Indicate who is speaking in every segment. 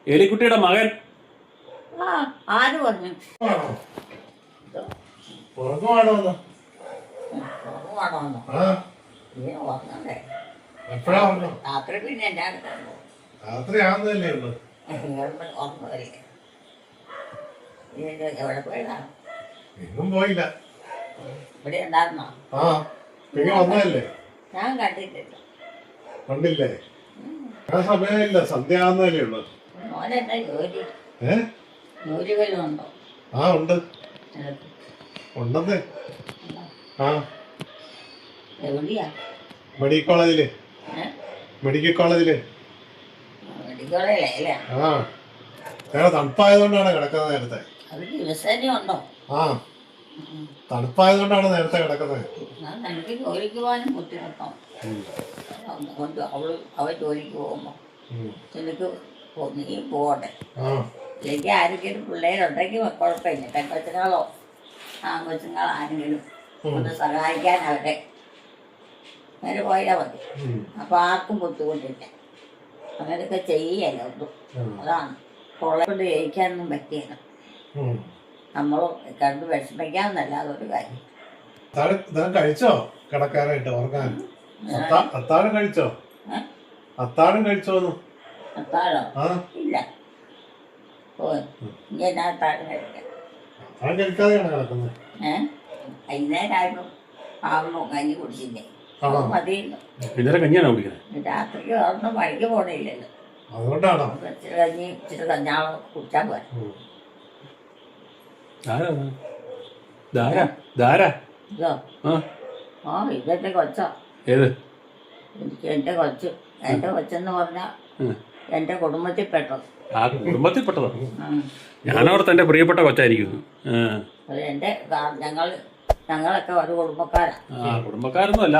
Speaker 1: എലിക്കുട്ടിയുടെ മകൻ.
Speaker 2: ആ ആര് പറഞ്ഞു?
Speaker 3: ഉറങ്ങുവാണോന്ന്?
Speaker 2: ഉറങ്ങുവാണോന്നോ?
Speaker 3: ആ
Speaker 2: നീ ഉറങ്ങണ്ടേ?
Speaker 3: എപ്പോഴാ ഉറങ്ങും?
Speaker 2: രാത്രി പിന്നെ എൻ്റെ അടുത്ത്
Speaker 3: രാത്രി ആവുന്നതല്ലേ ഉള്ളു.
Speaker 2: ഉറങ്ങുമല്ലേ? നീ എവിടെ പോയതാണ്?
Speaker 3: എങ്ങും പോയില്ല.
Speaker 2: ഇവിടെ ഉണ്ടായിരുന്നോ?
Speaker 3: ആ പിന്നെ വന്നതല്ലേ.
Speaker 2: ഞാൻ കണ്ടിട്ടില്ല.
Speaker 3: കണ്ടില്ലേ? ആ സമയമില്ല, സന്ധ്യ ആവുന്നതല്ലേ ഉള്ളു.
Speaker 2: മോനെന്താ ജോലി?
Speaker 3: ഏ
Speaker 2: ജോലി വല്ലതും ഉണ്ടോ?
Speaker 3: ആ ഉണ്ട്,
Speaker 2: നിനക്ക്?
Speaker 3: ഉണ്ടെന്നേ. ആ
Speaker 2: എവിടെയാ?
Speaker 3: മെഡിക്കൽ കോളേജില്. മെഡിക്കൽ കോളേജില്.
Speaker 2: മെഡിക്കോളല്ലേ അല്ലേ?
Speaker 3: ആ ഞങ്ങൾ തണുപ്പായതുകൊണ്ടാണ് കിടക്കുന്നത് നേരത്തെ.
Speaker 2: അത് ദിവസേന ഉണ്ടോ?
Speaker 3: ആ തണുപ്പായതുകൊണ്ടാണ് നേരത്തെ കിടക്കുന്നത്.
Speaker 2: എനിക്ക് ജോലിക്ക് പോകാനും ബുദ്ധിമുട്ടാണ്. അവൻ ജോലിക്ക് പോകുമ്പോൾ എനിക്ക് നീ പോകട്ടെ. അല്ലെങ്കിൽ ആരെങ്കിലും പിള്ളേരുണ്ടെങ്കിൽ കുഴപ്പമില്ല. പെൺകൊച്ചുങ്ങളോ ആൺകൊച്ചുങ്ങളോ ആരെങ്കിലും ഒന്ന് സഹായിക്കാൻ അവരെ അങ്ങനെ പോയാൽ മതി. അപ്പം ആർക്കും ബുദ്ധിമുട്ടില്ല. അങ്ങനെയൊക്കെ ചെയ്യല്ല ഒന്നും. അതാണ് പൊള്ളെ കൊണ്ട് ജയിക്കാനൊന്നും പറ്റിയില്ല. നമ്മൾ കണ്ട് വിഷമിക്കാമെന്നല്ല അതൊരു കാര്യം.
Speaker 3: കഴിച്ചോ കിടക്കാനായിട്ട് ഉറങ്ങാൻ? അത്താഴം കഴിച്ചോ? അത്താഴം കഴിച്ചോന്നു?
Speaker 2: അത്താഴോ?
Speaker 3: ആ
Speaker 2: ഇല്ല. ഓ ഇനി എന്നാ അത്താഴം കഴിക്കാം?
Speaker 3: അത്താഴം കഴിക്കാതെയാണ് കിടക്കുന്നത്.
Speaker 2: വൈകുന്നേരമായപ്പോൾ ആവുമ്പോ കഞ്ഞി കുടിച്ചില്ലേ? മതിയല്ലോ.
Speaker 1: കഞ്ഞിയാണോ കുടിക്കുന്നത്?
Speaker 2: രാത്രിക്ക് ഒന്നും വഴിക്ക് പോണില്ലല്ലോ.
Speaker 3: അതുകൊണ്ടാണോ?
Speaker 2: ഇച്ചിരി കഞ്ഞി ഇച്ചിരി കഞ്ഞാളം കുടിച്ചാൽ പോരെ. ഇതോ? ആ ഇതെന്റെ കൊച്ചോ?
Speaker 1: ഏത്?
Speaker 2: എനിക്ക് എന്റെ കൊച്ചു. എന്റെ കൊച്ചെന്ന് പറഞ്ഞാൽ എന്റെ കുടുംബത്തിൽപ്പെട്ടത്.
Speaker 1: ആ കുടുംബത്തിൽപ്പെട്ടതാ. ഞാനോർത്ത് എന്റെ പ്രിയപ്പെട്ട കൊച്ചായിരിക്കുന്നു.
Speaker 2: അത് എന്റെ ഞങ്ങളൊക്കെ ഒരു കുടുംബക്കാരാ.
Speaker 1: കുടുംബക്കാരൊന്നും അല്ല.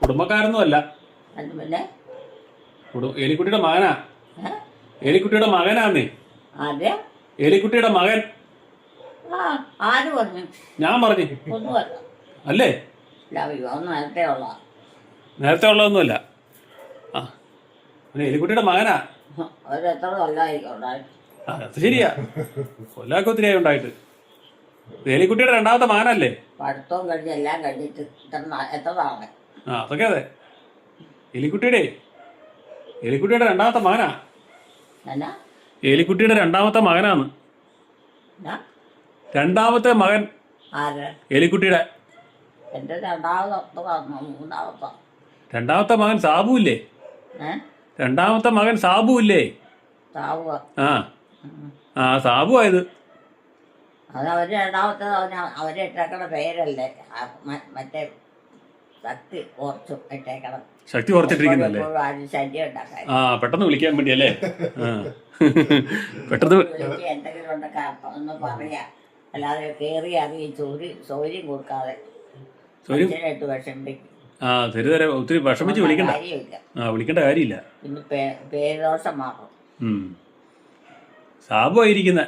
Speaker 1: കുടുംബക്കാരൊന്നും അല്ല.
Speaker 2: അത് പിന്നെ
Speaker 1: എലിക്കുട്ടിയുടെ മകനാ. എലിക്കുട്ടിയുടെ മകനാന്നേ.
Speaker 2: അതെ?
Speaker 1: എലിക്കുട്ടിയുടെ മകൻ.
Speaker 2: ആര് പറഞ്ഞു?
Speaker 1: ഞാൻ പറഞ്ഞു.
Speaker 2: ഒന്നുമല്ല.
Speaker 1: അല്ലേ?
Speaker 2: ഇല്ല, വിവാഹം നേരത്തെ ഉള്ള.
Speaker 1: നേരത്തെ ഉള്ളതൊന്നുമല്ല. ആ എലിക്കുട്ടിയുടെ മകനാ.
Speaker 2: അവരെത്ര കൊല്ലമായിരിക്കും ഉണ്ടായിട്ട്?
Speaker 1: അത് ശരിയാ, കൊല്ലാക്ക ഒത്തിരിയായി ഉണ്ടായിട്ട്. എലിക്കുട്ടിയുടെ രണ്ടാമത്തെ മകനല്ലേ?
Speaker 2: പഠിത്തവും കഴിഞ്ഞ് എല്ലാം കഴിഞ്ഞിട്ട് എത്ര നാളെ?
Speaker 1: അതൊക്കെ അതെ. എലിക്കുട്ടിയുടെ രണ്ടാമത്തെ മകനാ.
Speaker 2: എന്നാ?
Speaker 1: എലിക്കുട്ടിയുടെ രണ്ടാമത്തെ മകനാന്ന്. രണ്ടാമത്തെ മകൻ.
Speaker 2: ആര്?
Speaker 1: എലിക്കുട്ടിയുടെ.
Speaker 2: എന്റെ മൂന്നാമത്തെ.
Speaker 1: രണ്ടാമത്തെ മകൻ സാബു ഇല്ലേ? രണ്ടാമത്തെ മകൻ സാബു ഇല്ലേ?
Speaker 2: സാബുവ?
Speaker 1: ആ സാബു ആയത്.
Speaker 2: അത് അവര് രണ്ടാമത്തെ അവരെ ഇട്ടേക്കണ പേരല്ലേ? മറ്റേ ശക്തി കുറച്ചു ഇട്ടേക്കണം.
Speaker 1: ശക്തി കുറച്ചിട്ടിരിക്കുന്നല്ലേ?
Speaker 2: ശല്യം ഉണ്ടാക്കാൻ.
Speaker 1: പെട്ടെന്ന് വിളിക്കാൻ വേണ്ടിയല്ലേ? പെട്ടെന്ന്
Speaker 2: എന്തെങ്കിലും ഉണ്ടൊക്കെ ഒന്ന് പറയാ. അല്ലാതെ കയറി അറിയി സൗകര്യം കൊടുക്കാതെ ഇട്ട് വിഷമിക്കും.
Speaker 1: ഒത്തിരി വിഷമിച്ച് വിളിക്കണ്ട. വിളിക്കേണ്ട കാര്യമില്ല.
Speaker 2: പിന്നെ പേരുദോഷം മാറും.
Speaker 1: സാബു ആയിരിക്കുന്നേ.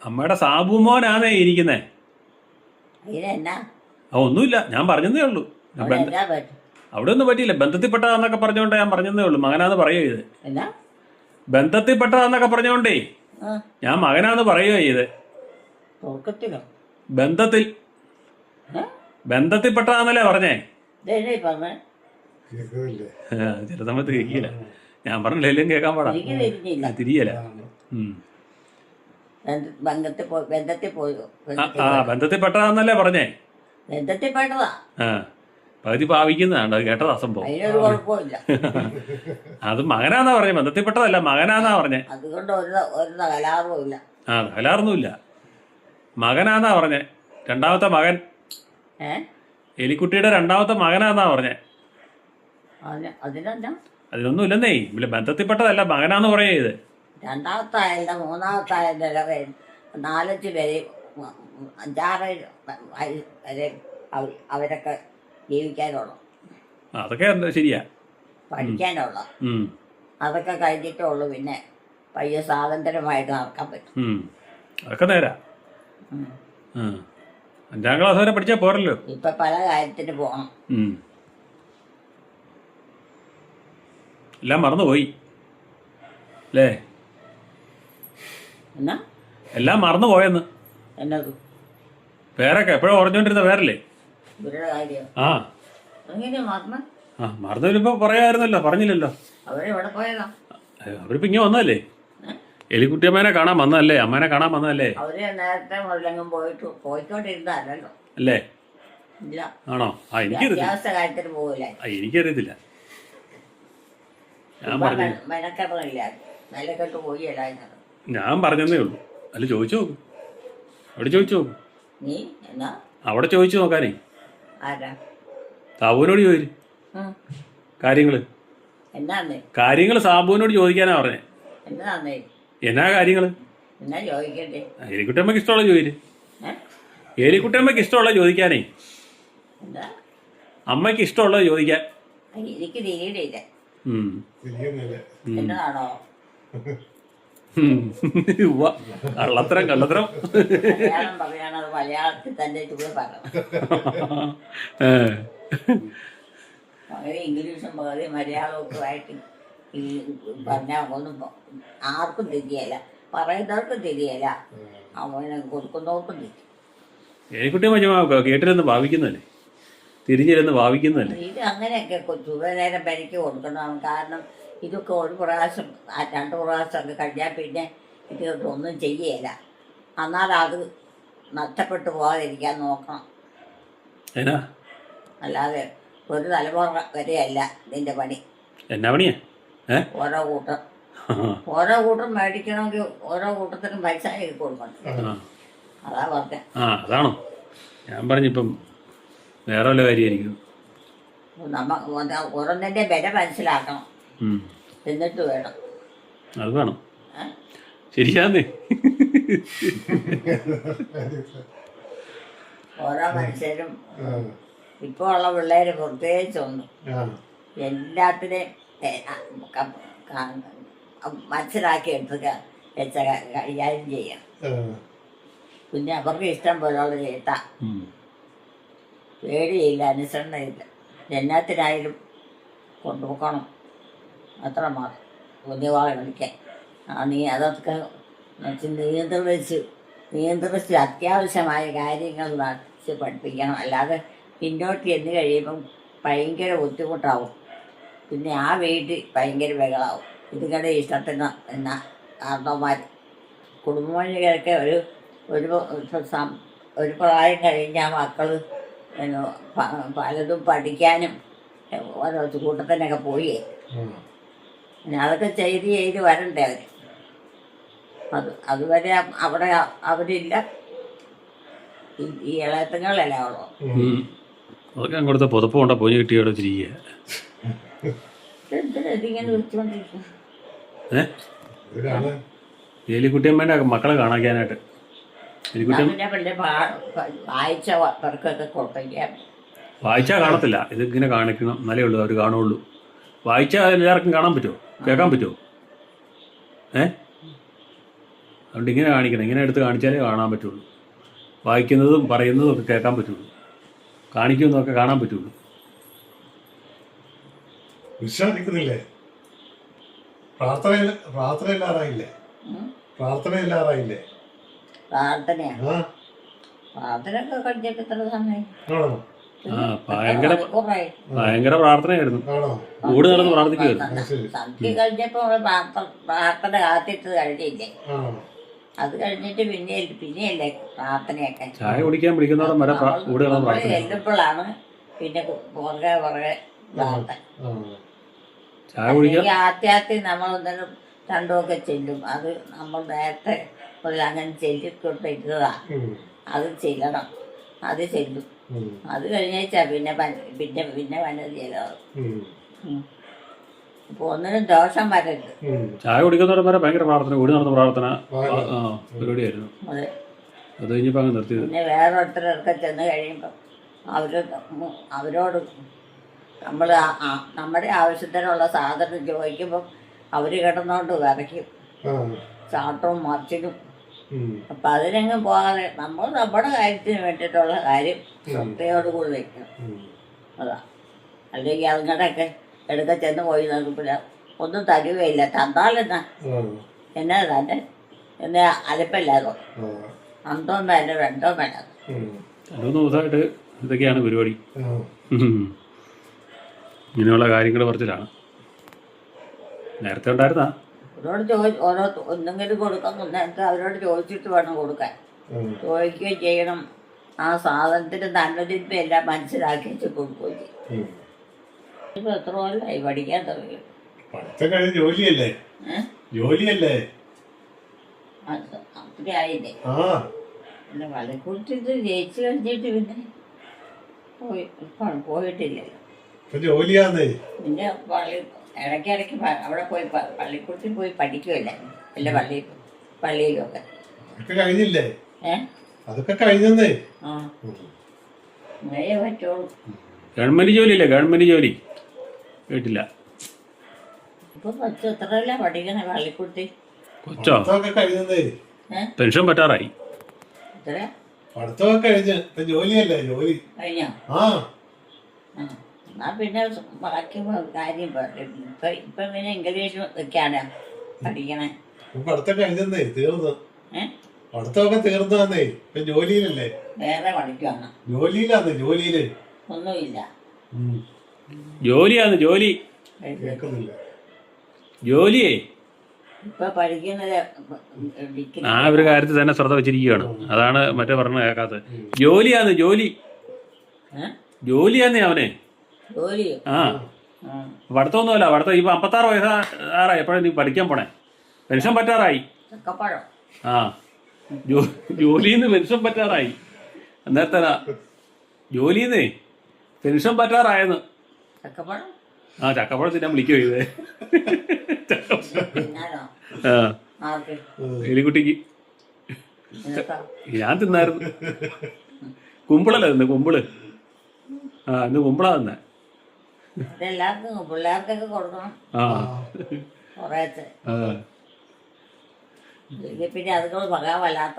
Speaker 1: അമ്മയുടെ സാബു മോനാന്നേ ഇരിക്കുന്നേ.
Speaker 2: അതിനെന്നാ?
Speaker 1: ഒന്നുമില്ല, ഞാൻ പറഞ്ഞതേ ഉള്ളൂ. അവിടെ ഒന്നും പറ്റിയില്ല. ബന്ധത്തിൽപ്പെട്ടതാന്നൊക്കെ പറഞ്ഞോണ്ടേ ഞാൻ പറഞ്ഞതേ ഉള്ളൂ. മകനാന്ന് പറയുക ചെയ്ത്. ബന്ധത്തിൽപ്പെട്ടതാന്നൊക്കെ പറഞ്ഞോണ്ടേ ഞാൻ മകനാന്ന് പറയുക ചെയ്ത്. ബന്ധത്തിൽപ്പെട്ടതാന്നല്ലേ പറഞ്ഞേ? ചില സമയത്ത് കേൾക്കില്ല. ഞാൻ പറഞ്ഞില്ല, എല്ലാം കേൾക്കാൻ പാടാ. തിരിയല. ബന്ധത്തിൽപ്പെട്ടതാന്നല്ലേ പറഞ്ഞേ?
Speaker 2: ബന്ധത്തിൽപ്പെട്ടതാ.
Speaker 1: പകുതി പാവിക്കുന്നതാണ്. അത് കേട്ടതാ സംഭവം. അത് മകനാന്നാ പറഞ്ഞേ, ബന്ധത്തിൽപ്പെട്ടതല്ല, മകനാന്നാ പറഞ്ഞേ.
Speaker 2: അതുകൊണ്ട് ഒരു തകരാറുമില്ല.
Speaker 1: തകരാറൊന്നുമില്ല. മകനാന്നാ പറഞ്ഞേ. രണ്ടാമത്തെ മകൻ. എലിക്കുട്ടിയുടെ രണ്ടാമത്തെ മകനാന്നാ പറഞ്ഞേ. അതിനൊന്നും ഇല്ലെന്നേ. ബന്ധത്തിൽപ്പെട്ടതല്ല, മകനാന്ന് പറയുക ചെയ്ത്.
Speaker 2: രണ്ടാമത്തെ ആയാലും മൂന്നാമത്തെ ആയാലും 4-5 പേര് 5-6 വരെ അവരൊക്കെ ജീവിക്കാനുള്ള,
Speaker 1: അതൊക്കെ ശരിയാ,
Speaker 2: പഠിക്കാനുള്ള, അതൊക്കെ കഴിഞ്ഞിട്ടേ ഉള്ളൂ പിന്നെ പയ്യെ സ്വാതന്ത്ര്യമായിട്ട് നടക്കാൻ പറ്റും.
Speaker 1: അതൊക്കെ നേരാ. 5ാം ക്ലാസ് വരെ പഠിച്ചാൽ പോരല്ലോ.
Speaker 2: ഇപ്പൊ പല കാര്യത്തിന് പോകണം.
Speaker 1: എല്ലാം മറന്നുപോയി. അല്ലേ?
Speaker 2: എന്നാ
Speaker 1: എല്ലാം മറന്നു പോയെന്ന്.
Speaker 2: എന്നത്
Speaker 1: പേരൊക്കെ എപ്പോഴും ഓർഞ്ഞോണ്ടിരുന്ന പേരല്ലേ?
Speaker 2: ഇവരുടെ കാര്യം
Speaker 1: ആ
Speaker 2: അങ്ങനെ മറന്ന്
Speaker 1: ആ മറന്നവരിപ്പോ പറയായിരുന്നല്ലോ, പറഞ്ഞില്ലല്ലോ.
Speaker 2: അവരെവിടെ പോയതാ?
Speaker 1: അവരിപ്പോ ഇങ്ങനെ വന്നതല്ലേ, എലിക്കുട്ടിയമ്മേനെ കാണാൻ വന്നതല്ലേ, അമ്മേനെ കാണാൻ വന്നതല്ലേ?
Speaker 2: അവര് നേരത്തെ മുതലെങ്ങും പോയിക്കൊണ്ടിരുന്നല്ലോ.
Speaker 1: അല്ലേ?
Speaker 2: ഇല്ല,
Speaker 1: ആണോ? ആ എനിക്കറിയത്തില്ല.
Speaker 2: അത്യാവശ്യ കാര്യത്തിന് പോകില്ല.
Speaker 1: എനിക്കറിയത്തില്ല. ഞാൻ പറഞ്ഞു,
Speaker 2: മെനക്കെട്ടില്ല, മെനക്കെട്ട് പോയില്ല.
Speaker 1: ഞാൻ പറഞ്ഞതേ ഉള്ളൂ. അല്ല ചോദിച്ചു നോക്ക്, അവിടെ ചോദിച്ചു നോക്ക്.
Speaker 2: നീ എന്നാ
Speaker 1: അവിടെ ചോദിച്ചു നോക്കാനേ.
Speaker 2: ആരാ?
Speaker 1: സാബുവിനോട് ചോദിച്ചു കാര്യങ്ങള്.
Speaker 2: എന്നാന്നേ
Speaker 1: കാര്യങ്ങള് സാബുവിനോട് ചോദിക്കാനാ പറഞ്ഞേ.
Speaker 2: എന്നാന്നേ
Speaker 1: എന്നാ കാര്യങ്ങള്?
Speaker 2: എന്നാ ചോദിക്കണ്ടേ?
Speaker 1: എലിക്കുട്ടമ്മക്ക് ഇഷ്ടമുള്ള ചോദിച്ചു. എലിക്കുട്ടമ്മക്ക് ഇഷ്ടമുള്ള ചോദിക്കാനേ.
Speaker 2: എന്താ
Speaker 1: അമ്മയ്ക്ക് ഇഷ്ടമുള്ളത് ചോദിക്കാൻ.
Speaker 2: എനിക്ക് തിരിയിടില്ല.
Speaker 3: തിരിയുന്നില്ല.
Speaker 2: എന്നതാണോ?
Speaker 1: കള്ളത്തരം കള്ളത്തരം.
Speaker 2: മലയാളം പറയാനത് മലയാളത്തിൽ തന്നെ ചൂട് പറയണം. അങ്ങനെ ഇംഗ്ലീഷും പകുതി മലയാളമൊക്കെ ആയിട്ട് ഈ പറഞ്ഞാൽ ഒന്നും ആർക്കും തിരിയല്ല, പറയുന്നവർക്കും തിരിയല്ല, അവനെ കൊടുക്കുന്നവർക്കും തിരിയും.
Speaker 1: എലിക്കുട്ടിയമ്മ കേട്ടില്ലെന്ന് ഭാവിക്കുന്നതല്ലേ, തിരിഞ്ഞില്ലെന്ന് ഭാവിക്കുന്നതല്ലേ?
Speaker 2: ഇത് അങ്ങനെയൊക്കെ ചുവനേരം പരിക്ക് കൊടുക്കണം. കാരണം ഇതൊക്കെ ഒരു പ്രാവശ്യം 2 പ്രാവശ്യമൊക്കെ കഴിഞ്ഞാൽ പിന്നെ ഇതൊന്നും ചെയ്യല. എന്നാൽ അത് നഷ്ടപ്പെട്ടു പോകാതിരിക്കാൻ നോക്കണം.
Speaker 1: എന്നാ
Speaker 2: അല്ലാതെ ഒരു തലമുറ വരെയല്ല ഇതിൻ്റെ പണി.
Speaker 1: എന്നാ പണിയാ?
Speaker 2: ഓരോ കൂട്ടം മേടിക്കണമെങ്കിൽ ഓരോ കൂട്ടത്തിനും പൈസ കൊടുക്കണം. അതാ പറഞ്ഞ.
Speaker 1: അതാണോ ഞാൻ പറഞ്ഞിപ്പം വേറെ വല്ല കാര്യമായിരിക്കും.
Speaker 2: ഓരോന്നിൻ്റെ വില മനസ്സിലാക്കണം, എന്നിട്ട് വേണം.
Speaker 1: അത് വേണം. ശരിയാന്നേ.
Speaker 2: ഓരോ മനുഷ്യരും ഇപ്പോൾ ഉള്ള പിള്ളേർ പ്രത്യേകിച്ചൊന്നും എല്ലാത്തിനെയും മനസ്സിലാക്കി എടുത്ത് വെച്ച കൈകാര്യം ചെയ്യണം. പിന്നെ അവർക്ക് ഇഷ്ടം പോലുള്ള ചേട്ടാ, പേടിയില്ല, അനുസരണയില്ല, എന്നാത്തിനായാലും കൊണ്ടുപോക്കണം. അത്ര മാത്രം കുഞ്ഞുവാളെ കളിക്കാൻ. നീ അതൊക്കെ നിയന്ത്രിച്ച് അത്യാവശ്യമായ കാര്യങ്ങൾ നടത്തി പഠിപ്പിക്കണം. അല്ലാതെ പിന്നോട്ട് ചെന്ന് കഴിയുമ്പം ഭയങ്കര ബുദ്ധിമുട്ടാവും. പിന്നെ ആ വീട്ടിൽ ഭയങ്കര ബഹളാവും. ഇതുങ്ങളുടെ ഇഷ്ടത്തിന് എന്നാ കാരണവന്മാർ കുടുംബങ്ങളിലൊക്കെ ഒരു പ്രായം കഴിഞ്ഞാൽ മക്കൾ പലതും പഠിക്കാനും ഓരോ കൂട്ടത്തിനൊക്കെ പോയി. പിന്നെ അതൊക്കെ ചെയ്ത് വരണ്ടേ അവർ. അതുവരെ അവിടെ അവരില്ല. ഈ ഇളയത്തങ്ങളല്ല ഉള്ളൂ.
Speaker 1: അതൊക്കെ അങ്ങോട്ടത്തെ പുതപ്പ് കൊണ്ട പോയി കിട്ടിയോടെ ചിരിക്കുക.
Speaker 2: എന്തിനാ വിളിച്ചോണ്ടിരിക്കും?
Speaker 1: എലിക്കുട്ടിയമ്മേൻ്റെ മക്കളെ കാണാക്കാനായിട്ട്. വായിച്ചാൽ കാണത്തില്ല, ഇതിങ്ങനെ കാണിക്കണം എന്നാലേ ഉള്ളൂ അവർ കാണുള്ളൂ. വായിച്ചാൽ എല്ലാവർക്കും കാണാൻ പറ്റുമോ, കേൾക്കാൻ പറ്റുമോ? അതുകൊണ്ട് ഇങ്ങനെ കാണിക്കണം, ഇങ്ങനെ എടുത്ത് കാണിച്ചാലേ കാണാൻ പറ്റുള്ളൂ. വായിക്കുന്നതും പറയുന്നതും ഒക്കെ കേൾക്കാൻ പറ്റുള്ളൂ, കാണിക്കുന്നതൊക്കെ കാണാൻ പറ്റുള്ളൂ.
Speaker 3: വിശ്വസിക്കുന്നില്ലേ? പ്രാർത്ഥനയില്ലാറായില്ലേ? പ്രാർത്ഥനയില്ലാറായില്ലേ?
Speaker 2: പ്രാർത്ഥനയൊക്കെ കഴിഞ്ഞിട്ട് എത്ര സമയം?
Speaker 1: ഭയങ്കര പ്രാർത്ഥനയായിരുന്നു. കൂട് നടന്ന് പ്രാർത്ഥിക്കുമായിരുന്നു.
Speaker 2: സന്ധ്യ കഴിഞ്ഞപ്പോ പ്രാർത്ഥന കാത്തിട്ട് കഴിഞ്ഞില്ലേ? അത് കഴിഞ്ഞിട്ട് പിന്നെയല്ലേ പ്രാർത്ഥനയൊക്കെ.
Speaker 1: ചായ കുടിക്കാൻ വിളിക്കുന്നവരും വരെ
Speaker 2: ചെല്ലുമ്പോഴാണ് പിന്നെ പുറകെ പ്രാർത്ഥന.
Speaker 1: ചായ കുടിക്കാൻ
Speaker 2: ആദ്യാദ്യം നമ്മളൊന്നിനും രണ്ടുമൊക്കെ ചെല്ലും. അത് നമ്മൾ നേരത്തെ അങ്ങനെ ചെല്ലിക്കൊണ്ടിരുന്നതാ. അത് ചെല്ലണം, അത് ചെല്ലും. അത് കഴിഞ്ഞാ പിന്നെ വന്നത് ചെല്ലാവും. അപ്പൊ ഒന്നിനും ദോഷം വരരുത്.
Speaker 1: ചായ കുടിക്കുന്നവരും വരെ ഭയങ്കര പ്രാർത്ഥന, കൂടി നടന്ന പ്രാർത്ഥന പരിപാടിയായിരുന്നു.
Speaker 2: അതെ,
Speaker 1: അത് കഴിഞ്ഞപ്പോ അങ്ങ് നിർത്തിയത്.
Speaker 2: പിന്നെ വേറൊരുത്തരൊക്കെ ചെന്ന് കഴിയുമ്പോ അവരോട് നമ്മൾ നമ്മുടെ ആവശ്യത്തിനുള്ള സാധനം ചോദിക്കുമ്പോൾ അവർ കിടന്നോണ്ട് വിറയ്ക്കും, ചാട്ടവും മറിച്ചിലും. അപ്പം അതിനെങ്ങും പോകാതെ നമ്മൾ നമ്മുടെ കാര്യത്തിന് വേണ്ടിയിട്ടുള്ള കാര്യം ശ്രദ്ധയോടുകൂടി വയ്ക്കണം. അതാ. അല്ലെങ്കിൽ അതുങ്ങളുടെയൊക്കെ എടുക്ക ചെന്ന് പോയി നോക്കുമ്പോൾ ഒന്നും തരുകയില്ല. തന്നാലെന്നാ
Speaker 3: ആ,
Speaker 2: എന്നാ തന്നെ എന്നെ അലപ്പല്ലാതോ
Speaker 3: ആ,
Speaker 2: അന്തോ വേണ്ട രണ്ടോ വേണ്ട.
Speaker 3: ഉം,
Speaker 1: 2 ദിവസമായിട്ട് ഇതൊക്കെയാണ് പരിപാടി.
Speaker 3: ആ,
Speaker 1: ഇങ്ങനെയുള്ള കാര്യങ്ങൾ പറച്ചിലാണ്. നേരത്തെ ഉണ്ടായിരുന്നാ
Speaker 2: അവരോട് ഓരോ എന്തെങ്കിലും കൊടുക്കുന്നുണ്ടെങ്കിൽ അവരോട് ചോദിച്ചിട്ട് വേണം കൊടുക്കാൻ.
Speaker 3: ഉം,
Speaker 2: ചോദിക്കുകയും ചെയ്യണം. ആ സാധനത്തിന് നന്മതിന്മ എല്ലാം മനസ്സിലാക്കിച്ച് കൊടുക്കുകയും ചെയ്യും.
Speaker 3: ഉം.
Speaker 2: ഇപ്പം എത്ര കൊല്ലമായി പഠിക്കാൻ തുടങ്ങി.
Speaker 3: പഠിത്തം കഴിഞ്ഞ് ജോലിയല്ലേ? ജോലിയല്ലേ?
Speaker 2: അത്ര ആയില്ലേ.
Speaker 3: ആ,
Speaker 2: പിന്നെ വളക്കുറിച്ചിട്ട് ജയിച്ചു കഴിഞ്ഞിട്ട് പിന്നെ പോയിട്ടില്ലല്ലോ.
Speaker 3: ഇപ്പൊ ജോലിയാന്നേ.
Speaker 2: പിന്നെ ഇടയ്ക്കിടയ്ക്ക് അവിടെ പോയി പള്ളിക്കൂടത്തിൽ പോയി പഠിക്കുമല്ലേ വല്ല പള്ളിയിലൊക്കെ.
Speaker 3: അതൊക്കെ കഴിഞ്ഞില്ലേ?
Speaker 2: ഏഹ്
Speaker 3: അതൊക്കെ കഴിഞ്ഞെന്നേ.
Speaker 2: ആ അങ്ങനെയേ പറ്റുള്ളൂ.
Speaker 1: ഗവൺമെൻറ് ജോലിയില്ലേ, ഗവൺമെൻറ് ജോലി കേട്ടില്ല.
Speaker 2: ഇപ്പൊ എത്രയല്ല പഠിക്കണേ പള്ളിക്കൂടത്തിൽ?
Speaker 1: കൊച്ചോ
Speaker 3: പഠിത്തമൊക്കെ കഴിഞ്ഞെന്നേ.
Speaker 1: പെൻഷൻ പറ്റാറായി.
Speaker 2: എത്ര
Speaker 3: പഠിത്തമൊക്കെ കഴിഞ്ഞ് ഇപ്പൊ ജോലിയല്ലേ? ജോലി.
Speaker 2: കഴിഞ്ഞോ?
Speaker 3: ആ,
Speaker 2: ആ എന്നാ പിന്നെ ബാക്കി കാര്യം പറയും. ഇപ്പൊ പിന്നെ ഇംഗ്ലീഷ് ഒക്കെയാണ് പഠിക്കണേ.
Speaker 3: ഇപ്പൊ പഠിത്തം കഴിഞ്ഞെന്നേ, തീർന്നു.
Speaker 2: ഏഹ്
Speaker 3: പഠിത്തമൊക്കെ തീർന്നേ. ഇപ്പൊ ജോലിയിലല്ലേ?
Speaker 2: വേറെ പഠിക്കുവാണ്.
Speaker 3: ജോലിയിലാന്നേ, ജോലിയില്.
Speaker 2: ഒന്നുമില്ല.
Speaker 3: ഉം,
Speaker 1: ജോലിയാന്ന് ജോലി.
Speaker 3: കേൾക്കുന്നില്ല.
Speaker 1: ജോലിയേ
Speaker 2: ഇപ്പൊ പഠിക്കുന്നത് ഡിഗ്രി.
Speaker 1: ആ ഒരു കാര്യത്തിൽ തന്നെ ശ്രദ്ധ വെച്ചിരിക്കുകയാണ്. അതാണ് മറ്റേ പറഞ്ഞ കേൾക്കാത്തത്. ജോലിയാന്ന് ജോലി.
Speaker 2: ഏഹ്
Speaker 1: ജോലിയാന്നേ അവനെ.
Speaker 2: ജോലിയോ?
Speaker 1: ആ
Speaker 2: ആ
Speaker 1: പഠിത്തമൊന്നുമല്ല. പഠിത്തം ഇപ്പം 56 വയസ്സാറായി. എപ്പോഴും നീ പഠിക്കാൻ പോണേ. പെൻഷൻ പറ്റാറായി.
Speaker 2: ചക്കപ്പഴം.
Speaker 1: ആ ജോലിന്ന് പെൻഷൻ പറ്റാറായി. നേരത്തെ ജോലിന്നേ പെൻഷൻ പറ്റാറായെന്ന്.
Speaker 2: ചക്കപ്പഴം
Speaker 1: ആ ചക്കപ്പഴം തിന്നാൻ വിളിക്കുകയോ ഇതേ.
Speaker 2: തിന്നാനോ?
Speaker 1: ആ
Speaker 2: ആർക്ക്?
Speaker 1: എലിക്കുട്ടിക്ക്.
Speaker 2: നിനക്കാ?
Speaker 1: ഞാൻ തിന്നായിരുന്നു. കുമ്പിളല്ലേ തിന്നെ, കുമ്പിള്. ആ ഇന്ന് കുമ്പിളാ തിന്നെ.
Speaker 2: ഇതെല്ലാവർക്കും പിള്ളേർക്കൊക്കെ കൊടുക്കണം
Speaker 1: ആ
Speaker 2: കുറേശ്ശെ.
Speaker 1: ആ
Speaker 2: ഇത് പിന്നെ അതുങ്ങൾ പകാൻ വല്ലാത്ത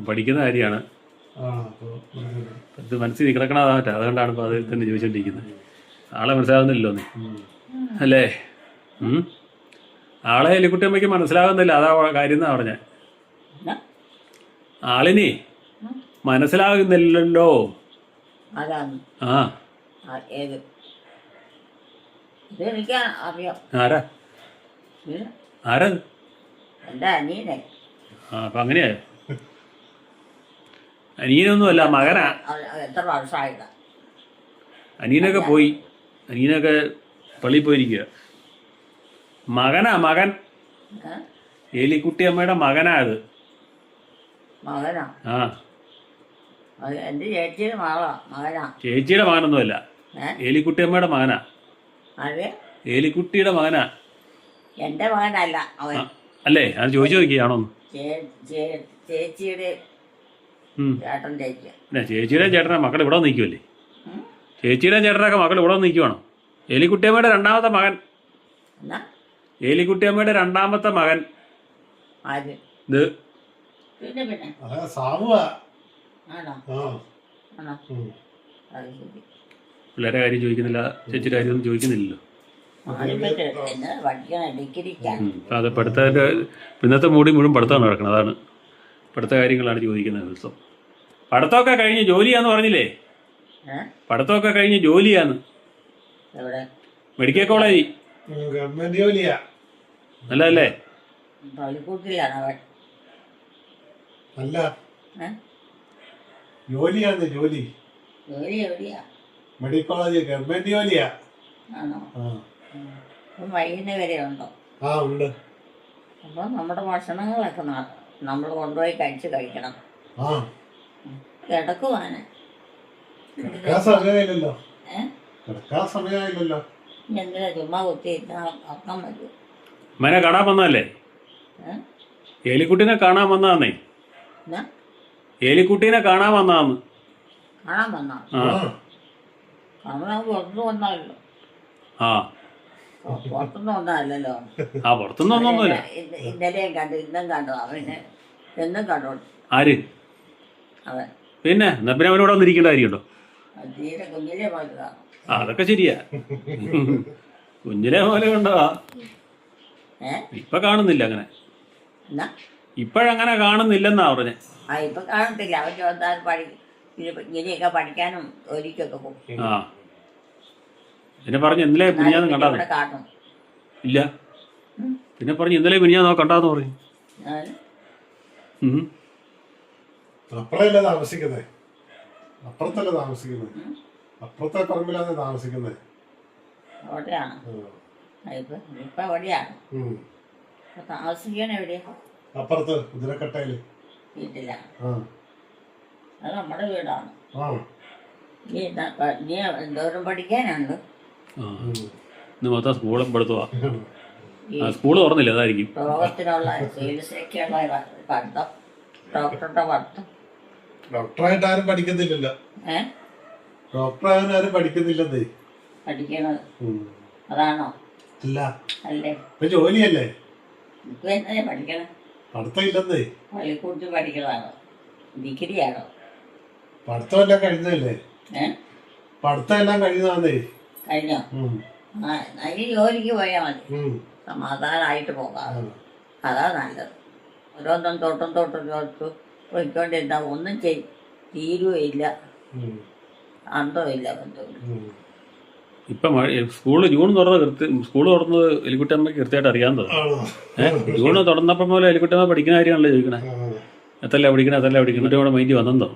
Speaker 1: പഠിക്കുന്ന കാര്യമാണ്. ഇത് മനസ്സിൽ കിടക്കണതാവട്ടെ. അതുകൊണ്ടാണ് ഇപ്പോൾ അതിൽ തന്നെ ചോദിച്ചുകൊണ്ടിരിക്കുന്നത്. ആളെ മനസ്സിലാകുന്നില്ലല്ലോ നീ അല്ലേ? ആളെ എലിക്കുട്ടിയമ്മയ്ക്ക് മനസ്സിലാകുന്നില്ല. അതാ കാര്യം എന്നാ പറഞ്ഞേ. ആളിനെ മനസ്സിലാകുന്നില്ലല്ലോ.
Speaker 2: അതാണ്.
Speaker 1: ആ
Speaker 2: ഏത് ഇതെനിക്ക് അറിയാം.
Speaker 1: ആരാ
Speaker 2: ഇത്
Speaker 1: ആരാ?
Speaker 2: എൻ്റെ അനിയനെ.
Speaker 1: ആ അപ്പം അങ്ങനെയായോ? അനിയനൊന്നുമല്ല, മകനാ.
Speaker 2: എത്ര വർഷമായില്ല.
Speaker 1: അനിയനൊക്കെ പോയി. അനിയനൊക്കെ പള്ളിയിൽ പോയിരിക്കുക. മകനാ, മകൻ. എലിക്കുട്ടിയമ്മയുടെ മകനാ അത്.
Speaker 2: മകനാ?
Speaker 1: ആ
Speaker 2: അത് എൻ്റെ ചേച്ചിയുടെ മകനാ.
Speaker 1: ചേച്ചിയുടെ മകനൊന്നുമല്ല, എലിക്കുട്ടിയമ്മയുടെ മകനാ.
Speaker 2: അതെ
Speaker 1: എലിക്കുട്ടിയുടെ മകനാ.
Speaker 2: എൻ്റെ മകനല്ല അവൻ.
Speaker 1: അല്ലേ? അത് ചോദിച്ചു നോക്കിയാണോന്ന്.
Speaker 2: ചേച്ചിയുടെ ചേട്ടൻ ചേച്ചി.
Speaker 1: പിന്നെ ചേച്ചിയുടെ ചേട്ടനെ മക്കൾ ഇവിടെ നിൽക്കുമല്ലേ? ചേച്ചിയുടെ ചേട്ടനൊക്കെ മക്കൾ ഇവിടെ നിൽക്കുവാണോ? എലിക്കുട്ടിയമ്മയുടെ രണ്ടാമത്തെ മകൻ.
Speaker 2: എന്നാ
Speaker 1: എലിക്കുട്ടിയമ്മയുടെ രണ്ടാമത്തെ മകൻ
Speaker 2: ആര്?
Speaker 1: ഇത്.
Speaker 2: പിന്നെ പിന്നെ
Speaker 3: സാമുവാ.
Speaker 2: ആണോ?
Speaker 3: ആ,
Speaker 2: ആണോ? അത് ശരി.
Speaker 1: പിള്ളേരെ കാര്യം ചോദിക്കുന്നില്ല, ചേച്ചിയുടെ കാര്യമൊന്നും ചോദിക്കുന്നില്ലല്ലോ.
Speaker 2: എന്നാ പഠിക്കണം ഡിഗ്രിക്കാണ്.
Speaker 1: അത് പഠിത്തത്തിൻ്റെ ഇന്നത്തെ മൂടി മുഴുവൻ പഠിത്തമാണ് നടക്കുന്നത്. അതാണ് പഠിത്ത കാര്യങ്ങളാണ് ചോദിക്കുന്നത് ദിവസം. പഠിത്തമൊക്കെ കഴിഞ്ഞ് ജോലിയാന്ന് പറഞ്ഞില്ലേ? പഠിത്തമൊക്കെ കഴിഞ്ഞ് ജോലിയാന്ന്.
Speaker 2: എവിടെ?
Speaker 1: Medical college.
Speaker 3: ഗവൺമെന്റ് ജോലിയാ.
Speaker 1: നല്ലതല്ലേ?
Speaker 2: പള്ളിക്കൂട്ടിലാണ് അവൻ.
Speaker 3: അല്ല, ജോലിയാന്ന് ജോലി.
Speaker 2: ജോലി എവിടെയാ?
Speaker 3: മെഡിക്കൽ കോളേജ് ഗവൺമെന്റ് ജോലിയാ.
Speaker 2: ആണോ?
Speaker 3: ആ,
Speaker 2: അപ്പം വൈകുന്നേരം വരെ ഉണ്ടോ?
Speaker 3: ആ ഉണ്ട്.
Speaker 2: അപ്പോൾ നമ്മുടെ ഭക്ഷണങ്ങളൊക്കെ നമ്മൾ കൊണ്ടുപോയി കഴിക്കണം.
Speaker 3: ആ,
Speaker 2: കിടക്കുവാന്
Speaker 3: കിടക്കാൻ സമയമില്ലല്ലോ.
Speaker 2: ഏഹ്
Speaker 3: കിടക്കാൻ സമയമില്ലല്ലോ.
Speaker 2: ഇനി എന്തിനാ ചുമ്മാ കുത്തിയിരുന്ന ഉറക്കം വരും.
Speaker 1: മനെ കാണാൻ വന്നതല്ലേ? എലിക്കുട്ടീനെ കാണാൻ വന്നതാന്നേ.
Speaker 2: എന്നാ
Speaker 1: എലിക്കുട്ടീനെ കാണാൻ വന്നതാന്ന്.
Speaker 2: കാണാൻ വന്നോ?
Speaker 1: ആ
Speaker 2: കാണാൻ പുറത്തു വന്നല്ലോ.
Speaker 1: ആ
Speaker 2: പുറത്തുനിന്ന് വന്നതല്ലല്ലോ.
Speaker 1: ആ പുറത്തുനിന്ന് ഒന്നൊന്നുമില്ല.
Speaker 2: ഇന്നലെയും കണ്ടു, ഇന്നും കണ്ടു. അവന് എന്നും കണ്ടു
Speaker 1: ആര്?
Speaker 2: അവൻ.
Speaker 1: പിന്നെ എന്നാ പിന്നെ അവനോട് വന്നിരിക്കേണ്ട കാര്യമുണ്ടോ?
Speaker 2: തീരെ കുഞ്ഞിലെ പോയതാണ്.
Speaker 1: ആ അതൊക്കെ ശരിയാ. കുഞ്ഞിലെ പോലെ കണ്ടതാ.
Speaker 2: ഏ
Speaker 1: ഇപ്പൊ കാണുന്നില്ല അങ്ങനെ.
Speaker 2: എന്നാ
Speaker 1: ഇപ്പോഴങ്ങനെ കാണുന്നില്ലെന്നാ പറഞ്ഞെ.
Speaker 2: ഇപ്പം കാണത്തില്ല. അവൻ ചോദിച്ചാൽ ഇങ്ങനെയൊക്കെ പഠിക്കാനും ഒരിക്കൊക്കെ പോകും.
Speaker 1: ആ പിന്നെ പറഞ്ഞു ഇന്നലെ മിനിഞ്ഞാന്ന് കണ്ടാന്ന്.
Speaker 2: ഇവിടെ കാണും.
Speaker 1: ഇല്ല.
Speaker 2: ഉം.
Speaker 1: പിന്നെ പറഞ്ഞു ഇന്നലെ മിനിഞ്ഞാന്നോ കണ്ടാന്ന് പറഞ്ഞു.
Speaker 2: ഞാൻ
Speaker 1: ഉം.
Speaker 3: അപ്പുറമല്ലേ താമസിക്കുന്നേ? അപ്പുറത്തല്ലേ താമസിക്കുന്നത്? അപ്പുറത്തെ പറമ്പിലാണ് താമസിക്കുന്നത്.
Speaker 2: അവിടെയാണ്. ഇപ്പം എവിടെയാണ് ഇപ്പം താമസിക്കാൻ? എവിടെയാ?
Speaker 3: അപ്പുറത്ത് കുതിരക്കട്ടയില്
Speaker 2: വീട്ടിലാണ്.
Speaker 3: ആ
Speaker 2: അത് നമ്മുടെ വീടാണ്.
Speaker 3: ആ
Speaker 2: നീ എന്തോരം പഠിക്കാനുണ്ട്?
Speaker 1: ആ ഇന്ന് മൊത്തം സ്കൂളും പഠിത്തവാ.
Speaker 2: ഈ
Speaker 1: സ്കൂള് തുറന്നില്ല, അതായിരിക്കും.
Speaker 2: രോഗത്തിനുള്ള ചികിത്സയ്ക്കുള്ള പഠിത്തം, ഡോക്ടറുടെ പഠിത്തം.
Speaker 3: ഡോക്ടറായിട്ട് ആരും പഠിക്കുന്നില്ലല്ലോ. ഡോക്ടറാകാൻ ആരും പഠിക്കുന്നില്ലെന്നേ.
Speaker 2: പഠിക്കണത് അതാണോ?
Speaker 3: അല്ല,
Speaker 2: അല്ലേ?
Speaker 3: ഇപ്പൊ ജോലിയല്ലേ.
Speaker 2: ഇപ്പൊ എന്താ പഠിക്കണം?
Speaker 3: പഠിത്തം ഇല്ലെന്നേ.
Speaker 2: പള്ളിക്കൂടത്തിൽ പഠിക്കണതാണോ? ഡിഗ്രിയാണോ?
Speaker 3: പഠിത്തമെല്ലാം കഴിഞ്ഞതല്ലേ. പഠിത്തം എല്ലാം കഴിഞ്ഞതാന്നേ.
Speaker 2: കഴിഞ്ഞോ? ആ എന്നാ ഈ ജോലിക്ക് പോയാൽ മതി. സമാധാനമായിട്ട് പോകാം. അതാ നല്ലത്. ഓരോന്നും തൊട്ടും ചോദിച്ചു പോയിക്കൊണ്ടിരുന്ന ഒന്നും തീരുകയില്ല, അന്തമില്ല, ബന്ധമില്ല.
Speaker 1: ഇപ്പം ജൂൺ തുറന്നത് എലിക്കുട്ടമ്മയ്ക്ക് കൃത്യമായിട്ട് അറിയാവുന്നത്. ജൂണ് തുറന്നപ്പം പോലെ എലിക്കുട്ടമ്മ പഠിക്കുന്ന കാര്യമാണല്ലോ ചോദിക്കണേ. എത്തല്ല പഠിക്കണം ഇവിടെ മൈൻഡ് വന്നെന്തോ.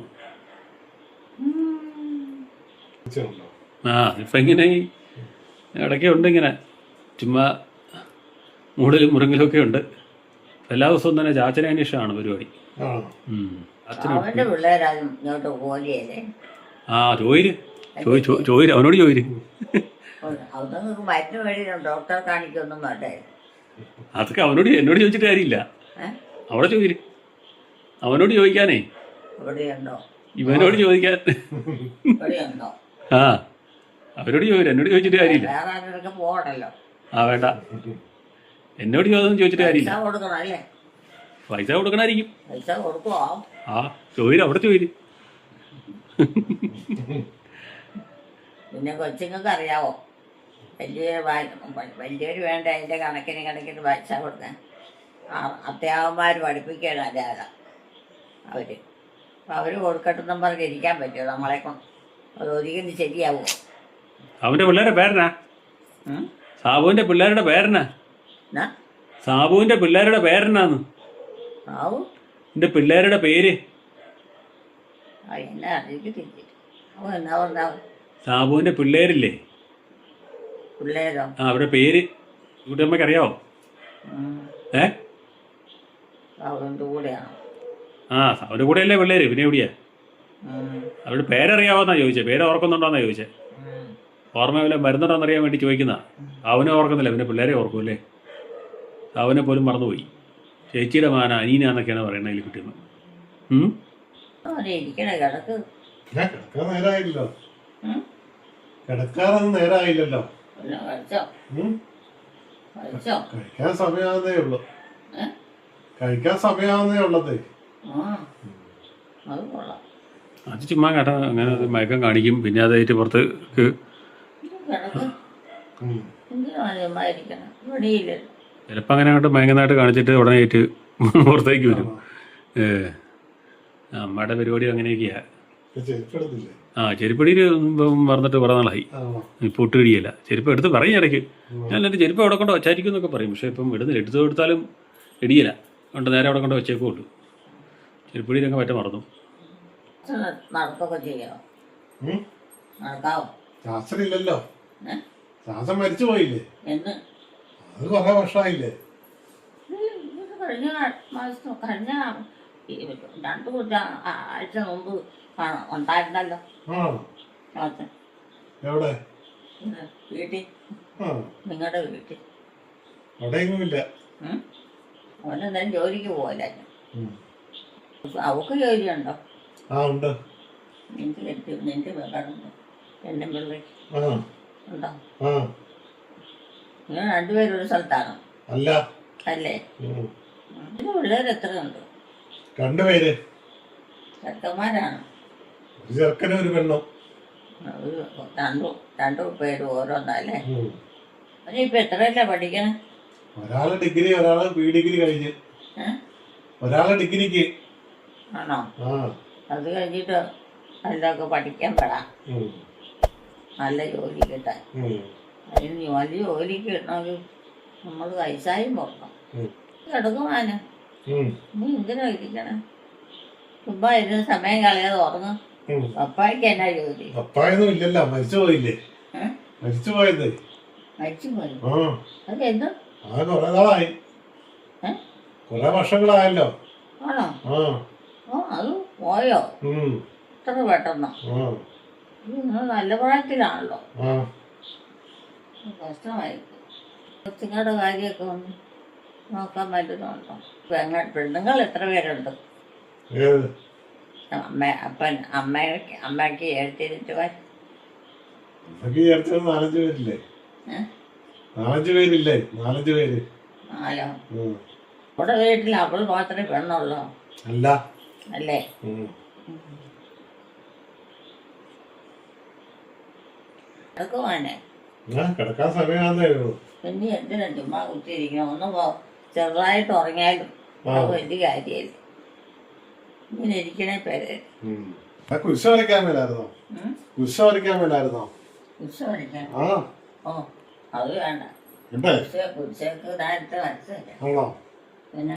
Speaker 1: ആ ഇപ്പം ഇങ്ങനെ ഇടയ്ക്ക് ഉണ്ട് ഇങ്ങനെ ചുമ്മാ മൂടലും മുറിങ്ങലും ഒക്കെ ഉണ്ട്. എല്ലാ ദിവസവും തന്നെ ചാച്ചനെ അന്വേഷണമാണ് പരിപാടി.
Speaker 2: അവന്റെ പിള്ളേരാരും ഇങ്ങോട്ട് പോലെയല്ലേ?
Speaker 1: ആ ചോര് അവനോട് ചോര്.
Speaker 2: അവിടെ നിങ്ങൾക്ക് മരുന്ന് വഴി ഡോക്ടറെ കാണിക്കൊന്നും വേണ്ടേ?
Speaker 1: അതൊക്കെ എന്നോട് ചോദിച്ചിട്ട് കാര്യമില്ല. അവിടെ ചോര്, അവനോട് ചോദിക്കാനേ.
Speaker 2: ഇവിടെയുണ്ടോ?
Speaker 1: ഇവനോട് ചോദിക്കാൻ.
Speaker 2: ഇവിടെയുണ്ടോ?
Speaker 1: ആ അവരോട് ചോദിച്ചു, എന്നോട് ചോദിച്ചിട്ട് കാര്യമില്ല.
Speaker 2: വേറെ ആരുടെ പോകണല്ലോ.
Speaker 1: ആ വേണ്ട, എന്നോട് ചോദിച്ചിട്ട് കാര്യമില്ല.
Speaker 2: പൈസ കൊടുക്കണം അല്ലേ?
Speaker 1: പൈസ കൊടുക്കണായിരിക്കും.
Speaker 2: പൈസ കൊടുക്കുവോ?
Speaker 1: ആ അവിടെ ചോര്.
Speaker 2: പിന്നെ കൊച്ചുങ്ങൾക്ക് അറിയാവോ വലിയൊരു വേണ്ട അതിൻ്റെ കണക്കിന് പൈസ കൊടുക്കാൻ? അത്യാവന്മാർ പഠിപ്പിക്കുകയല്ല അവർ. അപ്പം അവർ കൊടുക്കട്ടെന്നും പറഞ്ഞ് ഇരിക്കാൻ പറ്റുമോ നമ്മളെ കൊണ്ട്? അത് ഒരിക്കലും ശരിയാവുമോ?
Speaker 1: അവന്റെ പിള്ളേരുടെ പേരനാ? സാബുവിന്റെ പിള്ളേരുടെ പേരനാ? സാബുവിന്റെ പിള്ളേരുടെ പേരനാന്ന്.
Speaker 2: സാബു
Speaker 1: എന്റെ പിള്ളേരുടെ പേര്
Speaker 2: എന്നാ എനിക്ക് തിരിച്ചിട്ട് അവൻ എന്നാ പറഞ്ഞാൽ
Speaker 1: സാബുവിന്റെ പിള്ളേരില്ലേ?
Speaker 2: പിള്ളേരോ?
Speaker 1: ആ അവരുടെ പേര് കുട്ടിയമ്മയ്ക്ക് അറിയാവോ?
Speaker 2: അവൻ്റെ കൂടെയാണോ?
Speaker 1: ആ അവരുടെ കൂടെയല്ലേ പിള്ളേര്, പിന്നെ എവിടെയാ? അവരുടെ പേരറിയാവോന്നാ ചോദിച്ചത്. പേര് ഓർക്കുന്നുണ്ടോന്നാ ചോദിച്ചത്. ഓർമ്മ വല്ല മരുന്നുണ്ടോന്ന് അറിയാൻ വേണ്ടി ചോദിക്കുന്ന. അവനെ ഓർക്കുന്നില്ല, പിന്നെ പിള്ളേരെ ഓർക്കൂല്ലേ. അവനെ പോലും മറന്നുപോയി. ചേച്ചിയുടെ മാന അനീനാന്നൊക്കെയാണ് പറയണത് അതിൽ കുട്ടിയമ്മ.
Speaker 2: ഇരിക്കണേ കിടക്ക്.
Speaker 3: കിടക്കാൻ നേരമായില്ലല്ലോ. കിടക്കാറൊന്നും നേരമായില്ലല്ലോ.
Speaker 2: കഴിച്ചോ? കഴിച്ചോ?
Speaker 3: കഴിക്കാൻ സമയാവുന്നേ ഉള്ളു. കഴിക്കാൻ സമയാവുന്നേ ഉള്ളതേ.
Speaker 2: അത് കൊള്ളാം.
Speaker 1: അത് ചുമ്മാ കേട്ടാ അങ്ങനെ മയക്കം കാണിക്കും. പിന്നെ അതായിട്ട് പുറത്തേക്ക്
Speaker 2: കിടക്ക്. എന്തിനാണ് ചുമ്മാ ഇരിക്കണം? ഇവിടെയില്ലല്ലോ.
Speaker 1: ചിലപ്പോൾ അങ്ങനെ അങ്ങോട്ട് മയങ്ങുന്നതായിട്ട് കാണിച്ചിട്ട് ഉടനെ ആയിട്ട് പുറത്തേക്ക് വരും. അമ്മയുടെ പരിപാടി അങ്ങനെയൊക്കെയാ. ആ ചെരുപ്പടിയിൽ മറന്നിട്ട് കുറേ നാളായി. ഇപ്പോൾ ഒട്ടുകിടിയല്ല. ചെരുപ്പ് എടുത്ത് പറയും ഇടയ്ക്ക്. ഞാൻ എൻ്റെ ചെരുപ്പ് അവിടെ കൊണ്ട് വച്ചായിരിക്കും എന്നൊക്കെ പറയും. പക്ഷേ ഇപ്പം എടുത്ത് കൊടുത്താലും ഇടിയില്ല. കൊണ്ട് നേരെ അവിടെ കൊണ്ട് വെച്ചേക്കേ ഉള്ളൂ. ചെരുപ്പടിയിലൊക്കെ പറ്റ മറന്നു.
Speaker 2: നടക്കൊക്കെ ചെയ്യണോ? നടക്കാവോ?
Speaker 3: ശാസ്ത്രമില്ലല്ലോ. ശാസ്ത്രം മരിച്ചു പോയില്ലേ?
Speaker 2: എന്ന്?
Speaker 3: അത് കുറെ വർഷമായില്ലേ?
Speaker 2: കഴിഞ്ഞ മാസം കഴിഞ്ഞ 2 ആഴ്ച മുമ്പ് ഉണ്ടായിരുന്നല്ലോ.
Speaker 3: എവിടെ?
Speaker 2: വീട്ടിൽ. നിങ്ങളുടെ വീട്ടിൽ.
Speaker 3: അവിടെയൊന്നുമില്ല.
Speaker 2: അവനെന്തായാലും ജോലിക്ക് പോകല്ല. അവക്ക് ജോലിയുണ്ടോ?
Speaker 3: ഉണ്ട്.
Speaker 2: നിന്റെ വെള്ളം എന്നെ പിള്ളേക്ക് ഉണ്ടോ? നിങ്ങൾ രണ്ടുപേരും ഒരു സ്ഥലത്താണോ?
Speaker 3: അല്ല.
Speaker 2: അല്ലേ? ഇതിന് പിള്ളേർ എത്രയുണ്ട്?
Speaker 3: 2 പേര്.
Speaker 2: ചെറുക്കന്മാരാണ്?
Speaker 3: ഒരു ചെറുക്കനും ഒരു പെണ്ണും.
Speaker 2: രണ്ടു പേരും ഓരോന്നല്ലേ? അവനിപ്പോൾ എത്രയല്ലേ പഠിക്കണേ?
Speaker 3: ഒരാള് ഡിഗ്രി, ഒരാള് ബി ഡിഗ്രി കഴിഞ്ഞ്.
Speaker 2: ഏ?
Speaker 3: ഒരാള് ഡിഗ്രിക്ക്.
Speaker 2: ആണോ?
Speaker 3: ആ.
Speaker 2: അത് കഴിഞ്ഞിട്ട് അതിലൊക്കെ പഠിക്കാൻ പെടാം,
Speaker 3: ഉം.
Speaker 2: നല്ല ജോലി കിട്ടാൻ.
Speaker 3: ഉം.
Speaker 2: അതിന് വലിയ ജോലിക്ക് കിട്ടണമെങ്കിൽ നമ്മൾ പൈസയും പോകണം.
Speaker 3: ഉം.
Speaker 2: കിടക്കുവാന്
Speaker 3: ഉം.
Speaker 2: നീ എന്തിനാ ഇരിക്കണേ? ചുമ്മാ ഇരുന്ന് സമയം കളയാതെ ഉറങ്ങും.
Speaker 3: ഉം.
Speaker 2: പപ്പായ്ക്ക് എന്നാ ജോലി?
Speaker 3: പപ്പായൊന്നും ഇല്ലല്ലോ, മരിച്ചു പോയില്ലേ?
Speaker 2: ഏ?
Speaker 3: മരിച്ചു പോയത്.
Speaker 2: മരിച്ചു പോയി.
Speaker 3: ആ.
Speaker 2: അതെന്ത്?
Speaker 3: ആ കുറെ നാളായി.
Speaker 2: ഏ?
Speaker 3: കുറെ വർഷങ്ങളായല്ലോ.
Speaker 2: ആണോ?
Speaker 3: ആ.
Speaker 2: ഓ, അത് പോയോ
Speaker 3: ഉം.
Speaker 2: ഇത്ര പെട്ടെന്നോ?
Speaker 3: ആ.
Speaker 2: നിങ്ങൾ നല്ല പ്രായത്തിലാണല്ലോ.
Speaker 3: ആ.
Speaker 2: കഷ്ടമായിരിക്കും. കൊച്ചുങ്ങളുടെ കാര്യമൊക്കെ ഒന്ന് നോക്കാൻ പറ്റുന്നുണ്ടോ? പെണ്ണുങ്ങൾ എത്ര പേരുണ്ട്?
Speaker 3: ഏത്?
Speaker 2: അമ്മയ്ക്ക് എഴുത്തിരിച്ചു
Speaker 3: അമ്മക്ക് ചേർച്ചത് 4-5 പേരില്ലേ? 4-5 പേരില്ലേ? 4-5 പേര്.
Speaker 2: നാലോ?
Speaker 3: ഉം.
Speaker 2: അവിടെ വീട്ടിൽ അവൾ മാത്രമേ പെണ്ണുള്ളൂ
Speaker 3: അല്ല.
Speaker 2: അല്ലേ?
Speaker 3: ഉം.
Speaker 2: അതൊക്കെ വേണേ.
Speaker 3: ആ, കിടക്കാൻ സമയമാകുന്നേ ഉള്ളൂ.
Speaker 2: പിന്നെ എന്തിനാ ചുമ്മാ കുത്തിയിരിക്കണം? ചെറുതായിട്ട് ഉറങ്ങിയാലും അത് വലിയ കാര്യമില്ല. ഇങ്ങനെ ഇരിക്കണേ പേര്.
Speaker 3: ആ കുരിശ് വരയ്ക്കാൻ മേലായിരുന്നോ? കുരിശ് വരയ്ക്കാൻ മേലായിരുന്നോ?
Speaker 2: കുരിശ് വരയ്ക്കാൻ?
Speaker 3: ആ.
Speaker 2: ഓ, അത് വേണ്ട.
Speaker 3: ഉണ്ടേ?
Speaker 2: കുരിശക്ക് നേരത്തെ വരച്ചില്ല.
Speaker 3: ആണോ?
Speaker 2: പിന്നെ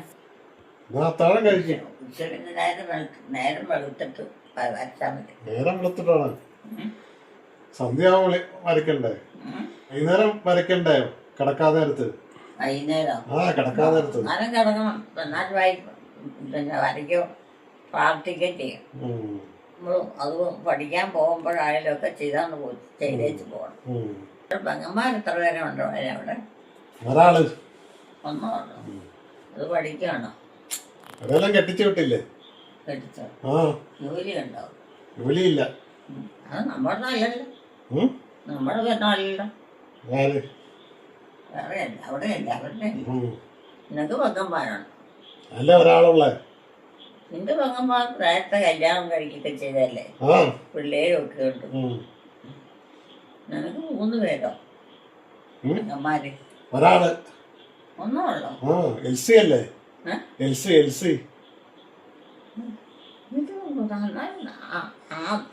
Speaker 3: എന്നാ അത്താഴം കഴിക്കും.
Speaker 2: കുരിശക്കിന് നേരം വെളുത്തിട്ട് വരച്ചാൽ മതി.
Speaker 3: നേരം വെളുത്തിട്ടാണ് സന്ധ്യാവുമ്പോ വരയ്ക്കണ്ടേ? വൈകുന്നേരം വരയ്ക്കണ്ടേ? കിടക്കാതെ നേരത്ത്?
Speaker 2: വൈകുന്നേരം?
Speaker 3: ആ, കിടക്കാതെ നേരത്ത്.
Speaker 2: നേരം കിടക്കണം. എന്നാൽ പിന്നെ വരയ്ക്കോ പ്രാർത്ഥിക്കുകയും ചെയ്യും. നമ്മൾ അത് പഠിക്കാൻ പോകുമ്പോഴായാലും ഒക്കെ ചെയ്തേച്ച് പോകണം. പെങ്ങന്മാർ എത്ര പേരെ ഉണ്ടോ അവിടെ?
Speaker 3: ഒരാള്.
Speaker 2: ഒന്നോ ഉണ്ടോ? അത് പഠിക്കുകയാണോ?
Speaker 3: അതെല്ലാം കെട്ടിച്ചു വിട്ടില്ലേ?
Speaker 2: കെട്ടിച്ചോ?
Speaker 3: ആ.
Speaker 2: ജോലി ഉണ്ടോ?
Speaker 3: ജോലിയില്ല.
Speaker 2: അത് നമ്മുടെ നല്ലല്ലോ. നമ്മുടെ പെണ്ണല്ലോ.
Speaker 3: ആര്?
Speaker 2: വേറെ അല്ല, അവിടെ അല്ല, അവരുടെ നിനക്ക് പെങ്ങന്മാരാണ്.
Speaker 3: അല്ല, ഒരാളുള്ളേ.
Speaker 2: നിന്റെ പെങ്ങന്മാർ നേരത്തെ കല്യാണം കഴിക്കൊക്കെ ചെയ്തല്ലേ? പിള്ളേരും ഒക്കെ ഉണ്ട്. നിനക്ക് 3 പേരോ പെങ്ങന്മാര്?
Speaker 3: ഒരാള്.
Speaker 2: ഒന്നോ ഉള്ളോ?
Speaker 3: എൽസി അല്ലേ? എൽസി. എൽസി.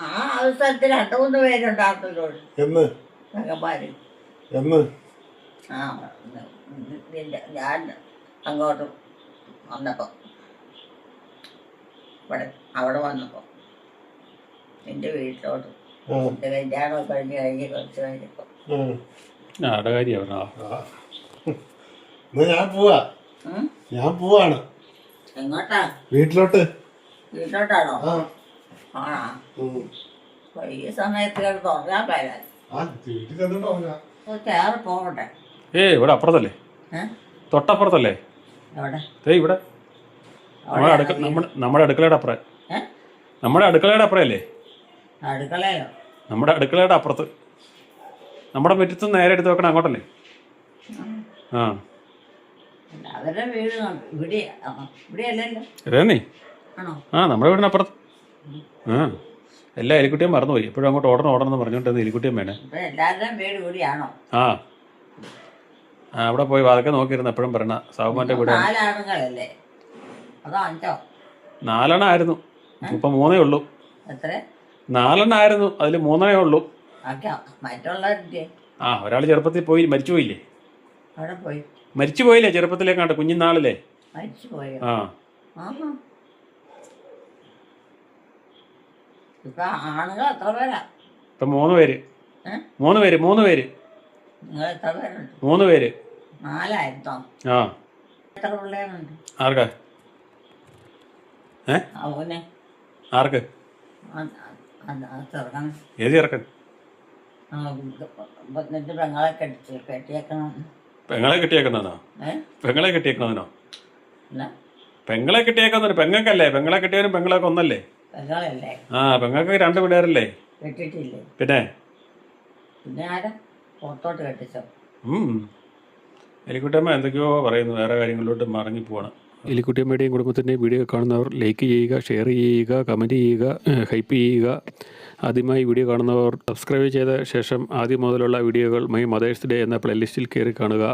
Speaker 2: ആ അവസരത്തിൽ 2-3 പേരുണ്ടാകുമല്ലോ
Speaker 3: എന്ന്?
Speaker 2: പെങ്ങന്മാര്.
Speaker 3: എന്ന്?
Speaker 2: ആ, ഞാൻ അങ്ങോട്ട് വന്നപ്പോ അവിടെ വന്നപ്പോ നിന്റെ വീട്ടിലോട്ട് എന്റെ കല്യാണം കഴിഞ്ഞ് കുറച്ച് കഴിഞ്ഞപ്പോ.
Speaker 3: ഞാൻ പോവാ. ഞാൻ പോവാണ്.
Speaker 2: എങ്ങോട്ടാ?
Speaker 3: വീട്ടിലോട്ട്.
Speaker 2: വീട്ടിലോട്ടാണോ? ആ. ഈ സമയത്ത് കിടന്ന് ഉറങ്ങാൻ പോയാൽ ചേർ പോകട്ടെ.
Speaker 1: ഇവിടെ അപ്പുറത്തല്ലേ? തൊട്ടപ്പുറത്തല്ലേ?
Speaker 2: എവിടെ?
Speaker 1: ഇവിടെ നമ്മുടെ അടുക്കളയുടെ അപ്പുറം. നമ്മുടെ അടുക്കളയുടെ അപ്പുറല്ലേ?
Speaker 2: അടുക്കളയോ?
Speaker 1: നമ്മുടെ അടുക്കളയുടെ അപ്പുറത്ത്. നമ്മുടെ മുറ്റത്ത് നേരെ എടുത്ത് വെക്കണം അങ്ങോട്ടല്ലേ? ആ.
Speaker 2: അവരുടെ വീട് ഇവിടെ അല്ലല്ലോ.
Speaker 1: അതേന്നേ.
Speaker 2: ആണോ?
Speaker 1: ആ, നമ്മുടെ വീടിനപ്പുറത്ത്. ആ, എല്ലാ എലിക്കുട്ടിയും മറന്നുപോയി. എപ്പോഴും അങ്ങോട്ട് ഓടണം എന്ന് പറഞ്ഞുകൊണ്ടിരുന്ന എലിക്കുട്ടിയും വേണേ.
Speaker 2: എല്ലാവരുടെയും വീട് ഇവിടെയാണോ? ആ,
Speaker 1: അവിടെ പോയി അതൊക്കെ നോക്കിയിരുന്നു. എപ്പോഴും പറയണ സാബുമാൻ്റെ വീട്.
Speaker 2: 4 ആണുങ്ങളല്ലേ? അതോ 5?
Speaker 1: 4 ആയിരുന്നു. ഇപ്പൊ 3 ഉള്ളൂ.
Speaker 2: എത്ര?
Speaker 1: 4 ആയിരുന്നു. അതിൽ 3 ഉള്ളൂ.
Speaker 2: മറ്റുള്ളവരുടെ?
Speaker 1: ആ, ഒരാൾ ചെറുപ്പത്തിൽ പോയി മരിച്ചു പോയില്ലേ?
Speaker 2: അവിടെ പോയി
Speaker 1: മരിച്ചു പോയില്ലേ? ചെറുപ്പത്തിലേക്കാണ്ട് കുഞ്ഞിനാളില്ലേ?
Speaker 2: മരിച്ചു പോയോ?
Speaker 1: ആ.
Speaker 2: ഇപ്പൊ ആണുങ്ങൾ എത്ര പേരാ?
Speaker 1: ഇപ്പൊ 3 പേര്. 3 പേര്.
Speaker 2: നിങ്ങൾ എത്ര പേരുണ്ട്?
Speaker 1: 3 പേര്.
Speaker 2: 4 ആയിരുന്നോ?
Speaker 1: ആ.
Speaker 2: എത്ര പിള്ളേരുണ്ട്?
Speaker 1: ആർക്കാ?
Speaker 2: അവനെ
Speaker 1: ആർക്ക്?
Speaker 2: ചെറുക്കൻ.
Speaker 1: ഏത് ചെറുക്കൻ?
Speaker 2: എന്നിട്ട് പെങ്ങളെ കെട്ടിയേക്കണം.
Speaker 1: പെങ്ങളെ കെട്ടിയേക്കുന്നോ? പെങ്ങളെ കെട്ടിയേക്കുന്നതിനോ? പെങ്ങളെ കെട്ടിയേക്കുന്നതിന് പെങ്ങൾക്കല്ലേ? പെങ്ങളെ കെട്ടിയവനും പെങ്ങളൊക്കെ ഒന്നല്ലേ?
Speaker 2: പെങ്ങളല്ലേ?
Speaker 1: ആ, പെങ്ങൾക്ക് 2 പിള്ളേരല്ലേ?
Speaker 2: കെട്ടിട്ടില്ലേ? പിന്നെ ആരാ പുറത്തോട്ട് കെട്ടിച്ചോ?
Speaker 1: എലിക്കുട്ടമ്മ എന്തൊക്കെയോ പറയുന്നു. വേറെ കാര്യങ്ങളിലോട്ട് മറങ്ങി പോവാണ്. എലിക്കുട്ടിയമ്മയുടെയും കുടുംബത്തിൻ്റെയും വീഡിയോ കാണുന്നവർ ലൈക്ക് ചെയ്യുക, ഷെയർ ചെയ്യുക, കമൻറ്റ് ചെയ്യുക, ഹൈപ്പ് ചെയ്യുക. ആദ്യമായി വീഡിയോ കാണുന്നവർ സബ്സ്ക്രൈബ് ചെയ്ത ശേഷം ആദ്യം മുതലുള്ള വീഡിയോകൾ മൈ മദേഴ്സ് ഡേ എന്ന പ്ലേലിസ്റ്റിൽ കയറി കാണുക.